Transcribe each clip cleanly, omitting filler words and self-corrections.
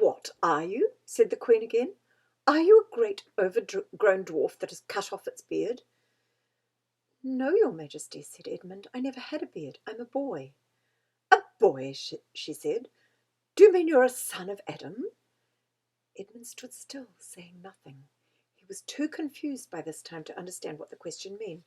"What are you?" said the Queen again. "Are you a great overgrown dwarf that has cut off its beard?" "No, your Majesty," said Edmund. "I never had a beard. I'm a boy." "A boy," she said. "Do you mean you're a son of Adam?" Edmund stood still, saying nothing. He was too confused by this time to understand what the question meant.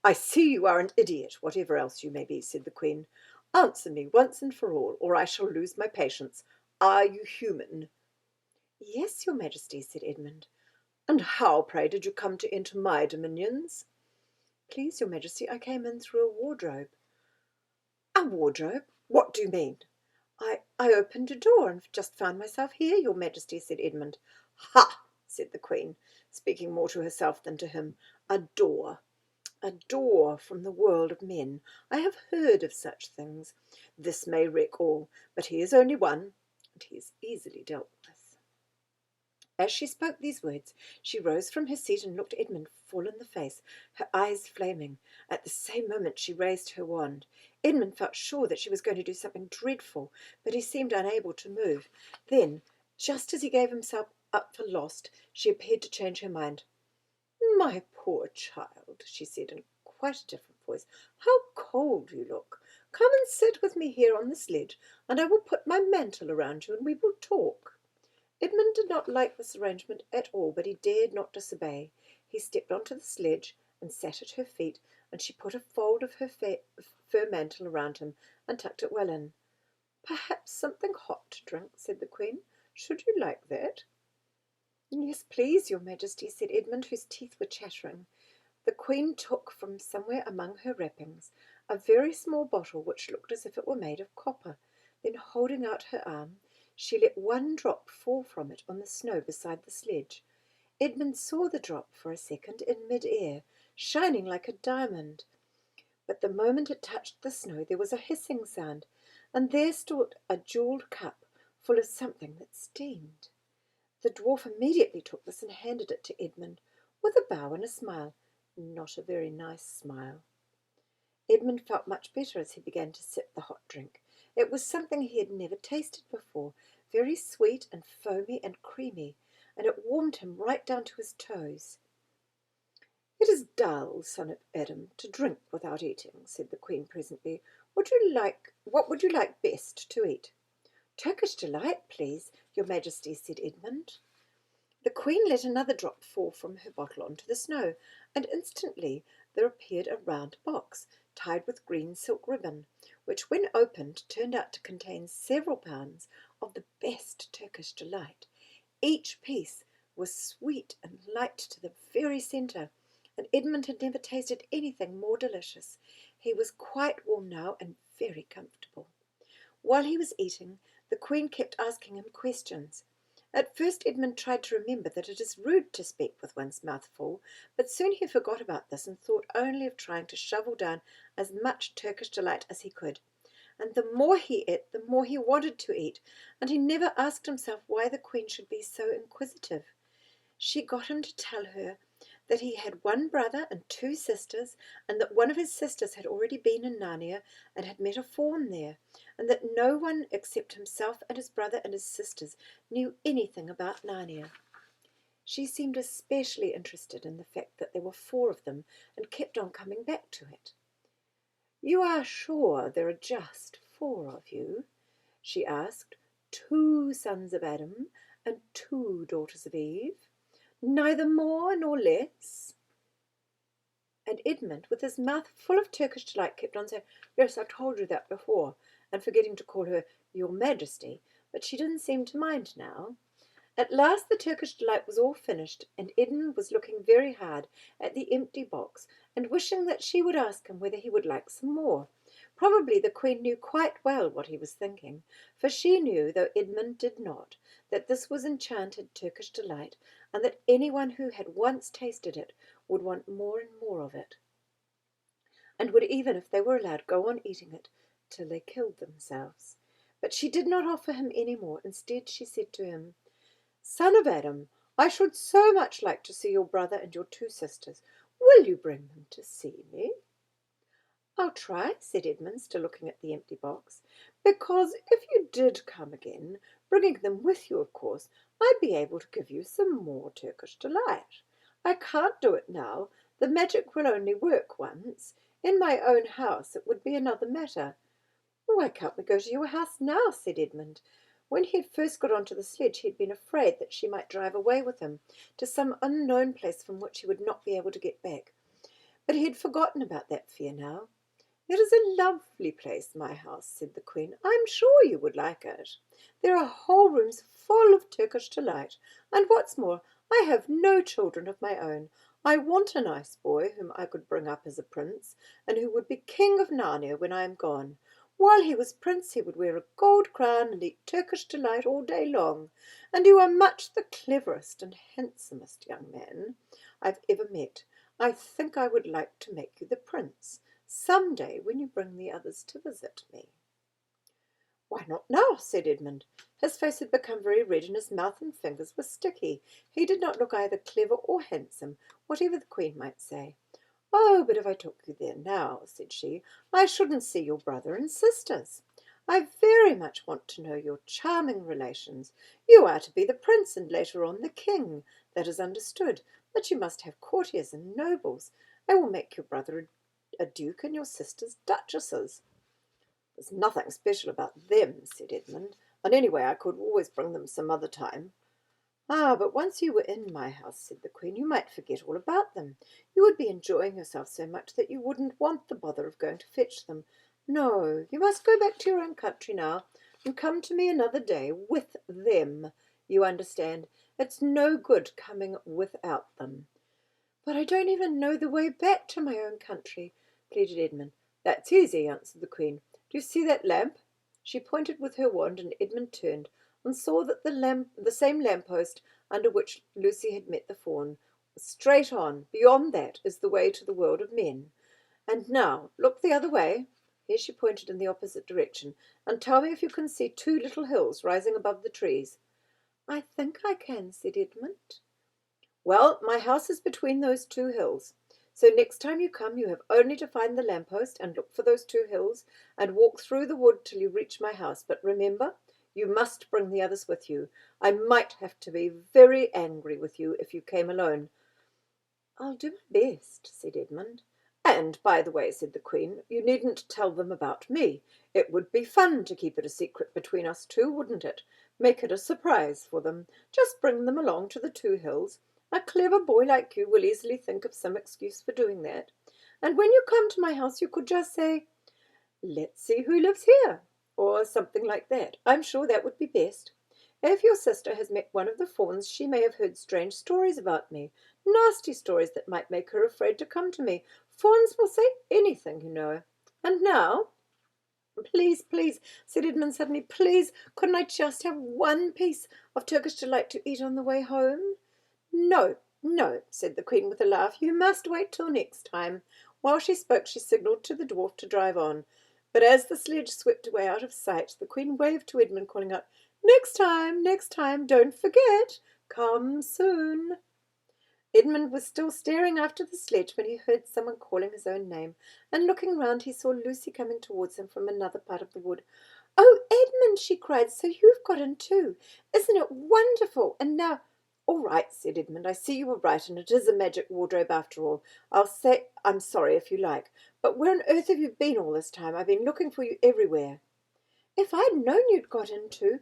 "I see you are an idiot, whatever else you may be," said the Queen. "Answer me once and for all, or I shall lose my patience. Are you human?" "Yes, your Majesty," said Edmund. "And how, pray, did you come to enter my dominions?" "Please, your Majesty, I came in through a wardrobe." "A wardrobe? What do you mean?" I opened a door and just found myself here, your Majesty," said Edmund. "Ha!" said the Queen, speaking more to herself than to him. "A door. A door from the world of men. I have heard of such things. This may wreck all, but he is only one, and he is easily dealt with." As she spoke these words, she rose from her seat and looked Edmund full in the face, her eyes flaming. At the same moment she raised her wand. Edmund felt sure that she was going to do something dreadful, but he seemed unable to move. Then, just as he gave himself up for lost, she appeared to change her mind. "My poor child," she said in quite a different voice, "how cold you look! Come and sit with me here on the sledge, and I will put my mantle around you, and we will talk." Edmund did not like this arrangement at all, but he dared not disobey. He stepped onto the sledge and sat at her feet, and she put a fold of her fur mantle around him and tucked it well in. "Perhaps something hot to drink," said the Queen. "Should you like that?" "Yes, please, your Majesty," said Edmund, whose teeth were chattering. The Queen took from somewhere among her wrappings a very small bottle which looked as if it were made of copper. Then, holding out her arm, she let one drop fall from it on the snow beside the sledge. Edmund saw the drop for a second in mid-air, shining like a diamond. But the moment it touched the snow there was a hissing sound, and there stood a jewelled cup full of something that steamed. The dwarf immediately took this and handed it to Edmund, with a bow and a smile. Not a very nice smile. Edmund felt much better as he began to sip the hot drink. It was something he had never tasted before, very sweet and foamy and creamy, and it warmed him right down to his toes. "It is dull, son of Adam, to drink without eating," said the Queen presently. What would you like best to eat?" "Turkish Delight, please, your Majesty," said Edmund. The Queen let another drop fall from her bottle onto the snow, and instantly there appeared a round box, tied with green silk ribbon, which, when opened, turned out to contain several pounds of the best Turkish Delight. Each piece was sweet and light to the very centre, and Edmund had never tasted anything more delicious. He was quite warm now and very comfortable. While he was eating, the Queen kept asking him questions. At first Edmund tried to remember that it is rude to speak with one's mouth full, but soon he forgot about this and thought only of trying to shovel down as much Turkish Delight as he could. And the more he ate, the more he wanted to eat, and he never asked himself why the Queen should be so inquisitive. She got him to tell her that he had one brother and two sisters, and that one of his sisters had already been in Narnia and had met a faun there, and that no one except himself and his brother and his sisters knew anything about Narnia. She seemed especially interested in the fact that there were four of them, and kept on coming back to it. "You are sure there are just four of you?" she asked. "Two sons of Adam and two daughters of Eve? Neither more nor less?" And Edmund, with his mouth full of Turkish Delight, kept on saying, "Yes, I told you that before," and forgetting to call her "Your Majesty," but she didn't seem to mind now. At last the Turkish Delight was all finished, and Edmund was looking very hard at the empty box, and wishing that she would ask him whether he would like some more. Probably the Queen knew quite well what he was thinking, for she knew, though Edmund did not, that this was enchanted Turkish Delight, and that anyone who had once tasted it would want more and more of it, and would, even if they were allowed, go on eating it till they killed themselves. But she did not offer him any more. Instead, she said to him, "Son of Adam, I should so much like to see your brother and your two sisters. Will you bring them to see me?" "I'll try," said Edmund, still looking at the empty box. because if you did come again, bringing them with you, of course, I'd be able to give you some more Turkish Delight. I can't do it now. The magic will only work once. In my own house it would be another matter. Why can't we go to your house now? Said Edmund. When he had first got onto the sledge, he had been afraid that she might drive away with him to some unknown place from which he would not be able to get back. But he had forgotten about that fear now. It is a lovely place, my house, said the Queen. I am sure you would like it. There are whole rooms full of Turkish Delight, and what's more, I have no children of my own. I want a nice boy whom I could bring up as a prince, and who would be king of Narnia when I am gone. While he was prince, he would wear a gold crown and eat Turkish Delight all day long. And you are much the cleverest and handsomest young man I've ever met. I think I would like to make you the prince some day when you bring the others to visit me. Why not now? Said Edmund. His face had become very red and his mouth and fingers were sticky. He did not look either clever or handsome, whatever the Queen might say. Oh, but if I took you there now, said she, I shouldn't see your brother and sisters. I very much want to know your charming relations. You are to be the prince and later on the king, that is understood, but you must have courtiers and nobles. I will make your brother a duke and your sisters duchesses. There's nothing special about them, said Edmund, and anyway I could always bring them some other time. Ah, but once you were in my house, said the Queen, you might forget all about them. You would be enjoying yourself so much that you wouldn't want the bother of going to fetch them. No, you must go back to your own country now, and come to me another day with them. You understand? It's no good coming without them. But I don't even know the way back to my own country, pleaded Edmund. That's easy, answered the Queen. Do you see that lamp? She pointed with her wand, and Edmund turned and saw that the same lamp-post under which Lucy had met the fawn was straight on. Beyond that is the way to the world of men. And now look the other way. Here she pointed in the opposite direction, and tell me if you can see two little hills rising above the trees. I think I can, said Edmund. Well, my house is between those two hills. So next time you come, you have only to find the lamp-post and look for those two hills and walk through the wood till you reach my house. But remember, you must bring the others with you. I might have to be very angry with you if you came alone. I'll do my best, said Edmund. And, by the way, said the Queen, you needn't tell them about me. It would be fun to keep it a secret between us two, wouldn't it? Make it a surprise for them. Just bring them along to the two hills. A clever boy like you will easily think of some excuse for doing that. And when you come to my house, you could just say, let's see who lives here, or something like that. I'm sure that would be best. If your sister has met one of the fawns, she may have heard strange stories about me, nasty stories that might make her afraid to come to me. Fawns will say anything, you know. And now, please, please, said Edmund suddenly, please, couldn't I just have one piece of Turkish Delight to eat on the way home? No, no, said the Queen with a laugh. You must wait till next time. While she spoke, she signalled to the dwarf to drive on. But as the sledge swept away out of sight, the Queen waved to Edmund, calling out, next time, don't forget. Come soon. Edmund was still staring after the sledge when he heard someone calling his own name, and looking round he saw Lucy coming towards him from another part of the wood. Oh, Edmund, she cried, so you've got in too. Isn't it wonderful? And now... All right, said Edmund, I see you were right, and it is a magic wardrobe after all. I'll say I'm sorry if you like. But where on earth have you been all this time? I've been looking for you everywhere. If I'd known you'd got in too,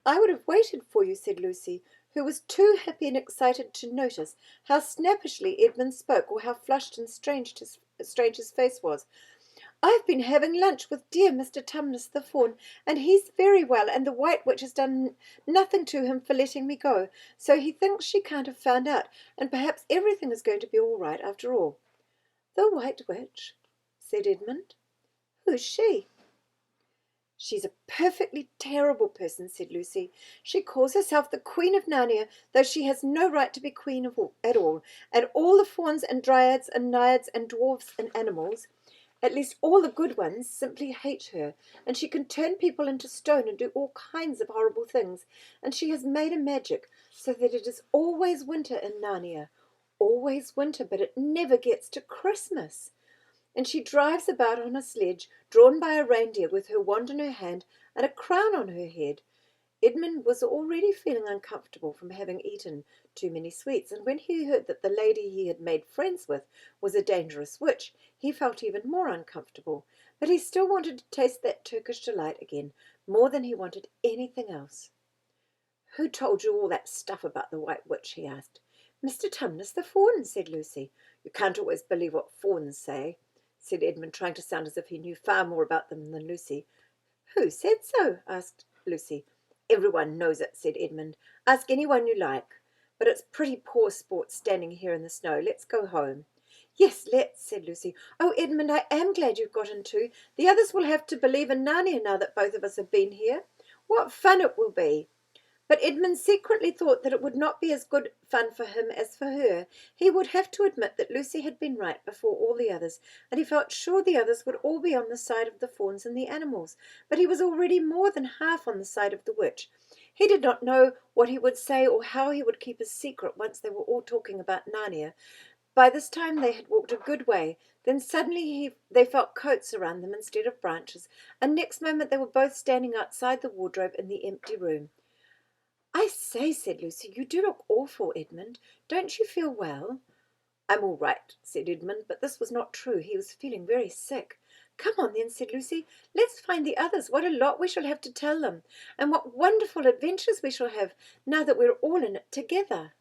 I would have waited for you, said Lucy, who was too happy and excited to notice how snappishly Edmund spoke or how flushed and strange his face was. I've been having lunch with dear Mr. Tumnus the fawn, and he's very well, and the White Witch has done nothing to him for letting me go, so he thinks she can't have found out, and perhaps everything is going to be all right after all. The White Witch, said Edmund. Who's she? She's a perfectly terrible person, said Lucy. She calls herself the Queen of Narnia, though she has no right to be queen at all, and all the fawns and dryads and naiads and dwarfs and animals, at least all the good ones, simply hate her, and she can turn people into stone and do all kinds of horrible things, and she has made a magic so that it is always winter in Narnia. Always winter, but it never gets to Christmas. And she drives about on a sledge, drawn by a reindeer with her wand in her hand, and a crown on her head. Edmund was already feeling uncomfortable from having eaten too many sweets, and when he heard that the lady he had made friends with was a dangerous witch, he felt even more uncomfortable. But he still wanted to taste that Turkish delight again, more than he wanted anything else. "Who told you all that stuff about the White Witch?" he asked. "Mr. Tumnus the Fawn," said Lucy. "You can't always believe what fawns say," said Edmund, trying to sound as if he knew far more about them than Lucy. "Who said so?" asked Lucy. "Everyone knows it," said Edmund. "Ask anyone you like. But it's pretty poor sport standing here in the snow. Let's go home." "Yes, let's," said Lucy. "Oh, Edmund, I am glad you've got in too. The others will have to believe in Narnia now that both of us have been here. What fun it will be!" But Edmund secretly thought that it would not be as good fun for him as for her. He would have to admit that Lucy had been right before all the others, and he felt sure the others would all be on the side of the fawns and the animals. But he was already more than half on the side of the witch. He did not know what he would say or how he would keep his secret once they were all talking about Narnia. By this time they had walked a good way. Then suddenly they felt coats around them instead of branches, and next moment they were both standing outside the wardrobe in the empty room. "I say," said Lucy, "you do look awful, Edmund. Don't you feel well?" "I'm all right," said Edmund, but this was not true. He was feeling very sick. "Come on then," said Lucy. "Let's find the others. What a lot we shall have to tell them, and what wonderful adventures we shall have now that we're all in it together."